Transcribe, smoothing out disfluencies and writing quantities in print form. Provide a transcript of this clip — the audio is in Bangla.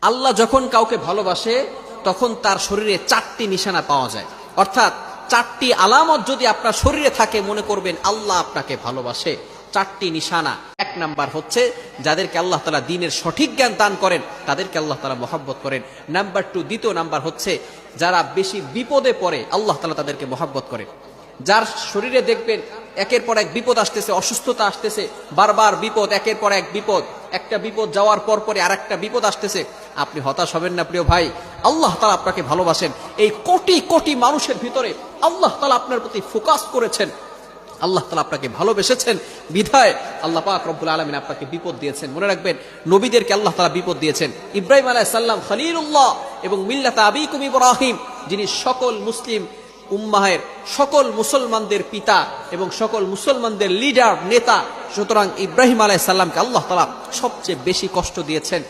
আল্লাহ যখন কাউকে ভালোবাসে তখন তার শরীরে 4টি নিশানা পাওয়া যায়, অর্থাৎ 4টি আলামত যদি আপনার শরীরে থাকে মনে করবেন আল্লাহ আপনাকে ভালোবাসে। 4টি নিশানা। 1 নাম্বার হচ্ছে যাদেরকে আল্লাহ তাআলা দ্বীনের সঠিক জ্ঞান দান করেন তাদেরকে আল্লাহ তাআলা মহব্বত করেন। নাম্বার 2, দ্বিতীয় নাম্বার হচ্ছে যারা বেশি বিপদে পড়ে আল্লাহ তাআলা তাদেরকে মহব্বত করেন। যার শরীরে দেখবেন একের পর এক বিপদ আসতেছে, অসুস্থতা আসতেছে, বারবার বিপদ, একের পর এক বিপদ, একটা বিপদ যাওয়ার পর পরে আরেকটা বিপদ আসতেছে, আপনি হতাশ হবেন না প্রিয় ভাই। আল্লাহ তাআলা আপনাকে ভালোবাসেন। এই কোটি কোটি মানুষের ভিতরে আল্লাহ তাআলা আপনার প্রতি ফোকাস করেছেন, আল্লাহ তাআলা আপনাকে ভালোবেসেছেন বিধায় আল্লাহ পাক রব্বুল আলামিন আপনাকে বিপদ দিয়েছেন। মনে রাখবেন নবীদেরকে আল্লাহ তাআলা বিপদ দিয়েছেন। ইব্রাহিম আলাইহিস সালাম খলিলুল্লাহ এবং মিল্লাত আবিকুম ইব্রাহিম, যিনি সকল মুসলিম উম্মাহের সকল মুসলমানদের পিতা এবং সকল মুসলমানদের লিডার নেতা, সুতরাং ইব্রাহিম আলাইহিস সালামকে আল্লাহ তাআলা সবচেয়ে বেশি কষ্ট দিয়েছেন।